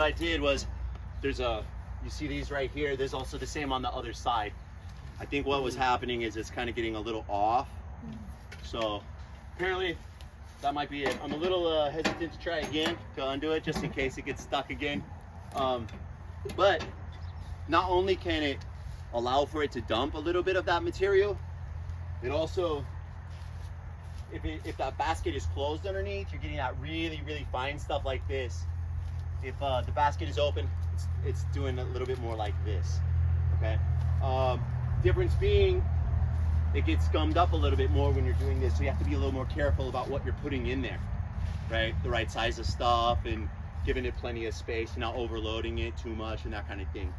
What I did was, you see these right here, there's also the same on the other side. I think what was happening is it's kind of getting a little off. So apparently that might be it. I'm a little hesitant to try again to undo it just in case it gets stuck again. But not only can it allow for it to dump a little bit of that material, it also, if that basket is closed underneath, you're getting that really, really fine stuff like this. If the basket is open, it's doing a little bit more like this, okay? Difference being, it gets gummed up a little bit more when you're doing this, so you have to be a little more careful about what you're putting in there, right? The right size of stuff and giving it plenty of space, not overloading it too much and that kind of thing.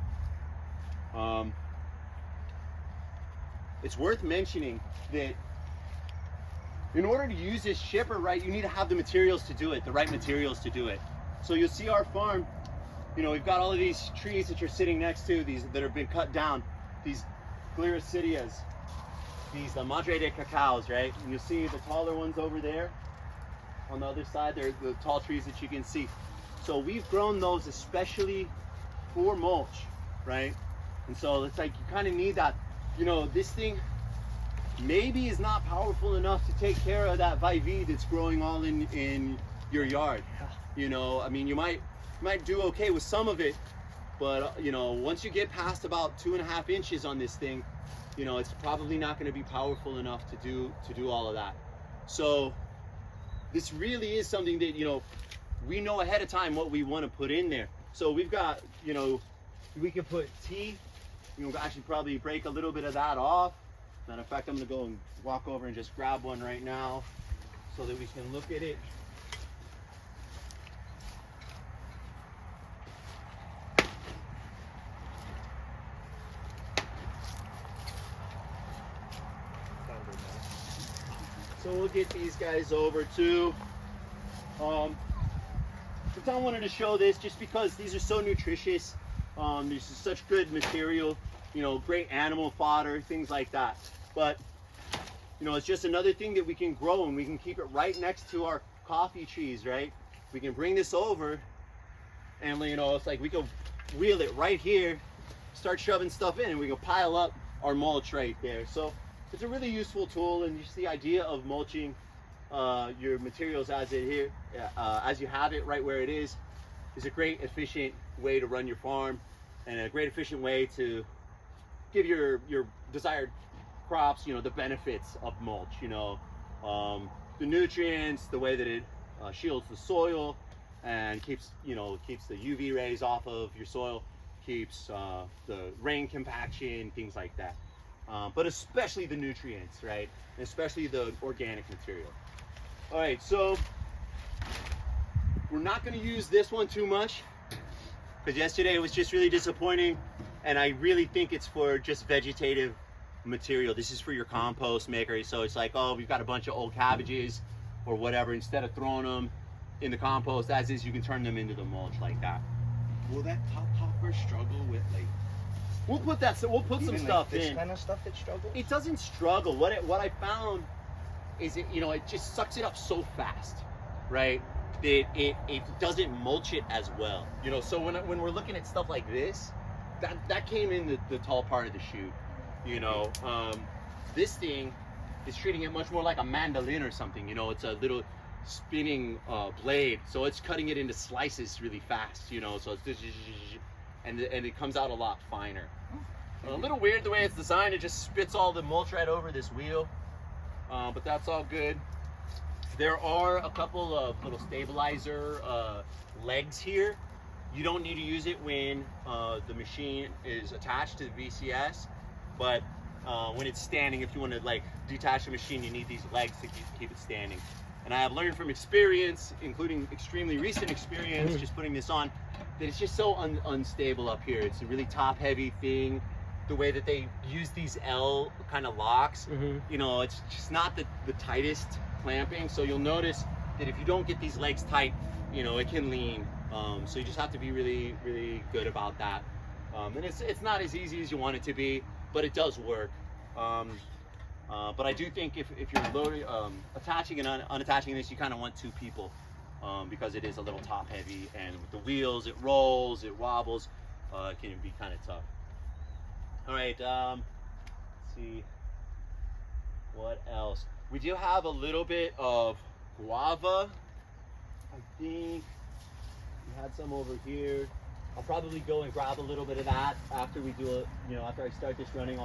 It's worth mentioning that in order to use this shipper right, you need to have the materials to do it, the right materials to do it. So you'll see our farm, you know, we've got all of these trees that you're sitting next to, these that have been cut down, these gliricidias, these Madre de Cacaos, right? And you'll see the taller ones over there on the other side. They're the tall trees that you can see. So we've grown those especially for mulch, right? And so it's like you kind of need that, you know, this thing maybe is not powerful enough to take care of that Vivi that's growing all in your yard. You know, I mean, you might do okay with some of it, but you know, once you get past about 2.5 inches on this thing, you know, it's probably not going to be powerful enough to do all of that. So this really is something that, you know, we know ahead of time what we want to put in there. So we've got, you know, we can put tea. You know, actually probably break a little bit of that off. Matter of fact, I'm going to go and walk over and just grab one right now so that we can look at it. So we'll get these guys over too. I wanted to show this just because these are so nutritious. This is such good material, you know, great animal fodder, things like that. But, you know, it's just another thing that we can grow, and we can keep it right next to our coffee trees, right? We can bring this over and, you know, it's like we can wheel it right here, start shoving stuff in, and we can pile up our mulch right there. So it's a really useful tool, and just the idea of mulching your materials as you have it right where it is a great efficient way to run your farm, and a great efficient way to give your desired crops, you know, the benefits of mulch, you know, the nutrients, the way that it shields the soil and keeps the UV rays off of your soil, keeps the rain compaction, things like that. But especially the nutrients, right? And especially the organic material. All right, so we're not going to use this one too much because yesterday it was just really disappointing, and I really think it's for just vegetative material. This is for your compost maker. So it's like, oh, we've got a bunch of old cabbages or whatever. Instead of throwing them in the compost as is, you can turn them into the mulch like that. Will that top hopper struggle with, like, we'll put some stuff this in. kind of stuff that struggles? It doesn't struggle. What I found is it just sucks it up so fast, right? That it doesn't mulch it as well. You know, so when we're looking at stuff like this, that came in the tall part of the shoot. You know, this thing is treating it much more like a mandolin or something. You know, it's a little spinning blade, so it's cutting it into slices really fast. You know, so it's and it comes out a lot finer. A little weird the way it's designed. It just spits all the mulch right over this wheel, but that's all good. There are a couple of little stabilizer legs here. You don't need to use it when the machine is attached to the VCS, but when it's standing, if you want to like detach the machine, you need these legs to keep it standing. And I have learned from experience, including extremely recent experience, just putting this on, that it's just so unstable up here. It's a really top-heavy thing. The way that they use these L kind of locks, you know, it's just not the tightest clamping. So you'll notice that if you don't get these legs tight, you know, it can lean. So you just have to be really, really good about that. And it's not as easy as you want it to be, but it does work. But I do think if you're loading, attaching and unattaching this, you kind of want two people because it is a little top heavy, and with the wheels, it rolls, it wobbles, it can be kind of tough. All right, let's see what else. We do have a little bit of guava. I think we had some over here. I'll probably go and grab a little bit of that after we do it. After I start this running,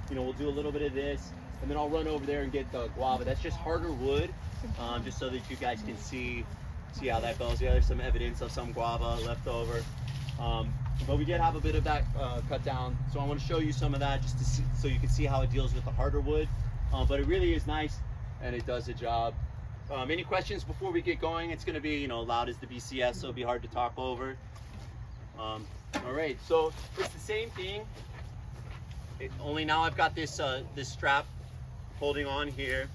we'll do a little bit of this, and then I'll run over there and get the guava. That's just harder wood, just so that you guys can see how that goes. Yeah, there's some evidence of some guava left over. But we did have a bit of that cut down, so I want to show you some of that just to see, so you can see how it deals with the harder wood. But it really is nice, and it does the job. Any questions before we get going? It's going to be loud as the BCS, so it'll be hard to talk over. All right, so it's the same thing. Only now I've got this this strap holding on here.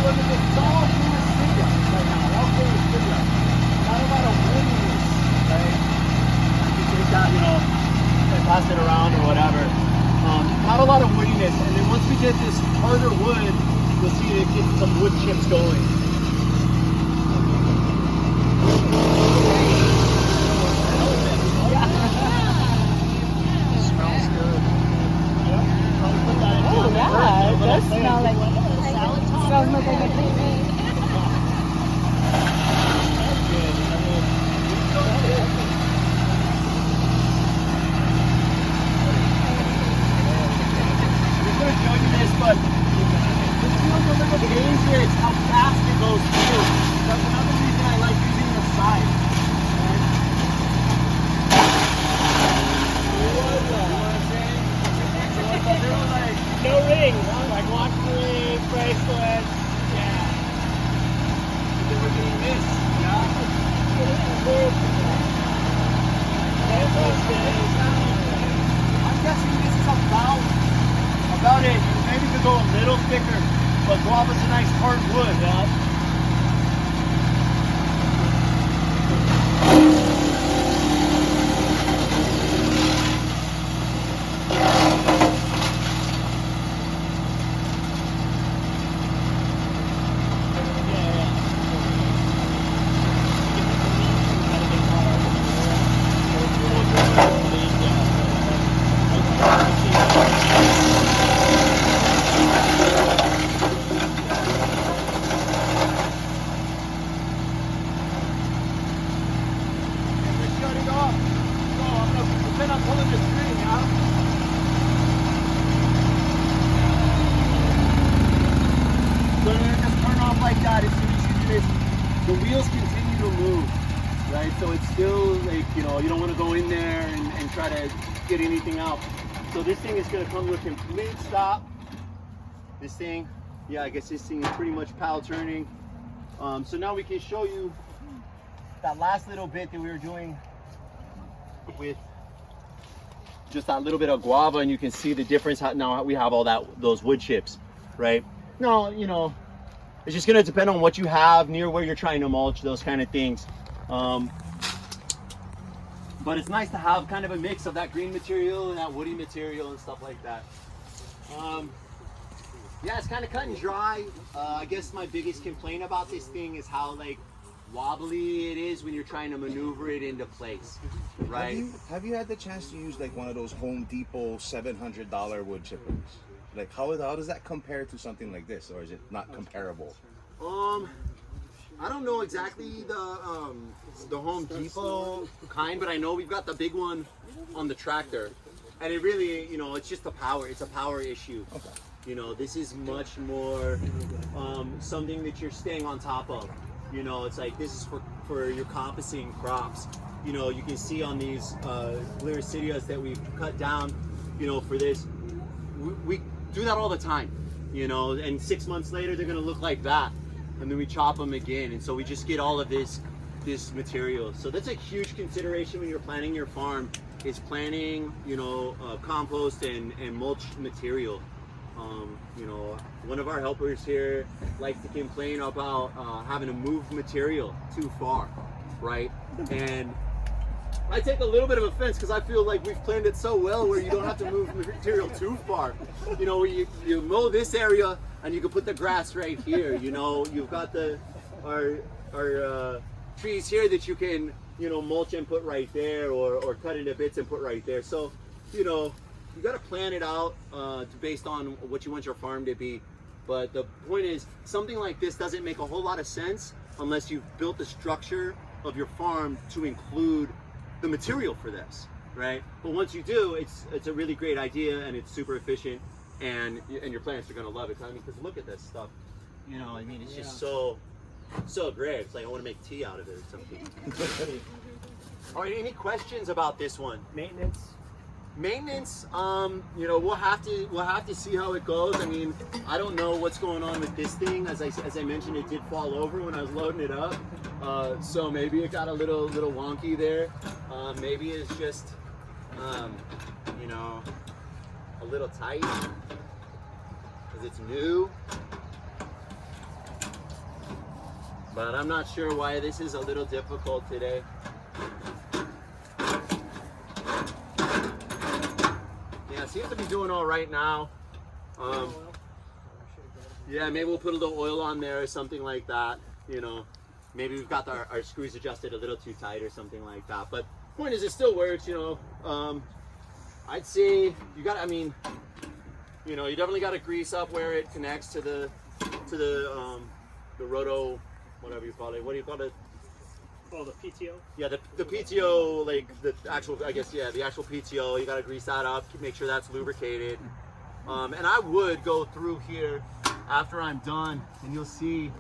look at this. It's all fluid studio right now. All fluid studio. Not a lot of windiness, right? You take that, you know, and pass it around or whatever. Not a lot of woodiness. And then once we get this harder wood, you'll see it gets some wood chips going. Smells good. Oh yeah, it does smell like salad. Smells like a picnic. But this feels a little dangerous how fast it goes through. That's another reason I like using the side. Right? You know what I'm saying? There was like no ring, like watch the ring, bracelet, yeah. But then we're getting this, yeah. I'm guessing this is about it. Maybe could go a little thicker, but guava's a nice hard wood, yeah. The wheels continue to move, right? So it's still like, you know, you don't want to go in there and try to get anything out. So this thing is going to come to a complete stop. This thing, yeah, I guess this thing is pretty much pal turning. So now we can show you that last little bit that we were doing with just that little bit of guava, and you can see the difference. Now we have all those wood chips, right? No, you know, it's just gonna depend on what you have near where you're trying to mulch, those kind of things. But it's nice to have kind of a mix of that green material and that woody material and stuff like that. Yeah, it's kind of cut and dry. I guess my biggest complaint about this thing is how like wobbly it is when you're trying to maneuver it into place, right? Have you had the chance to use like one of those Home Depot $700 wood chippers? Like how does that compare to something like this, or is it not comparable? I don't know exactly the Home Depot kind, but I know we've got the big one on the tractor, and it really, you know, it's just the power. It's a power issue. Okay. You know, this is much more something that you're staying on top of. You know, it's like this is for your compassing crops. You know, you can see on these Gliricidias that we've cut down, you know, for this. We do that all the time, you know, and 6 months later they're gonna look like that, and then we chop them again, and so we just get all of this material. So that's a huge consideration when you're planning your farm, is planning, you know, compost and mulch material. You know, one of our helpers here likes to complain about having to move material too far, right? And I take a little bit of offense because I feel like we've planned it so well where you don't have to move material too far. You know, you mow this area and you can put the grass right here. You know, you've got our trees here that you can, you know, mulch and put right there, or cut into bits and put right there. So, you know, you got to plan it out based on what you want your farm to be. But the point is, something like this doesn't make a whole lot of sense unless you've built the structure of your farm to include the material for this, right? But once you do, it's a really great idea, and it's super efficient, and your plants are gonna love it. I mean, because look at this stuff, you know. I mean, it's just so great. It's like I want to make tea out of it or something. All right, any questions about this one? Maintenance, you know, we'll have to see how it goes. I mean, I don't know what's going on with this thing. As I mentioned, it did fall over when I was loading it up, so maybe it got a little wonky there. Maybe it's just, you know, a little tight because it's new. But I'm not sure why this is a little difficult today. Yeah, seems to be doing all right now. Yeah, maybe we'll put a little oil on there or something like that. You know, maybe we've got our screws adjusted a little too tight or something like that. But point is, it still works. You know, I'd say you got. I mean, you know, you definitely got to grease up where it connects to the roto, whatever you call it. What do you call it? Oh, the PTO? Yeah, the PTO, like the actual, I guess, yeah, the actual PTO. You got to grease that up, make sure that's lubricated. And I would go through here after I'm done, and you'll see,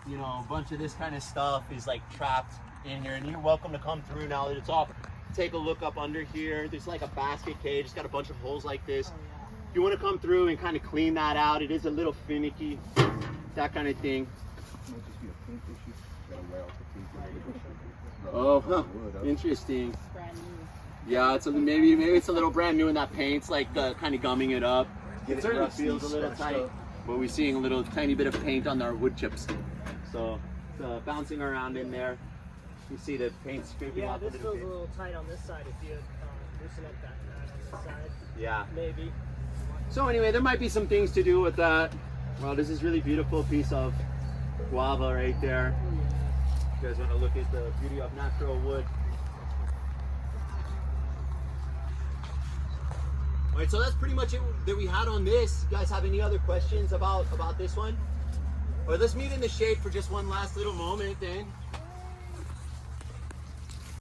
you know, a bunch of this kind of stuff is like trapped in here. And you're welcome to come through now that it's off. Take a look up under here. There's like a basket cage. It's got a bunch of holes like this. If you want to come through and kind of clean that out, it is a little finicky, that kind of thing. Oh, huh. Interesting. Brand new. Yeah, it's maybe it's a little brand new, and that paint's like kind of gumming it up. Get It it certainly rusty, feels a little scratched tight, up. but we're seeing a little tiny bit of paint on our wood chips. So it's bouncing around in there. You see the paint scraping Yeah, off this a little feels a bit. little tight on this side if you loosen up that nut on this side. Yeah. Maybe. So anyway, there might be some things to do with that. Well, this is really beautiful piece of guava right there. You guys want to look at the beauty of natural wood. All right, so that's pretty much it that we had on this. You guys have any other questions about this one? Or let's meet in the shade for just one last little moment then.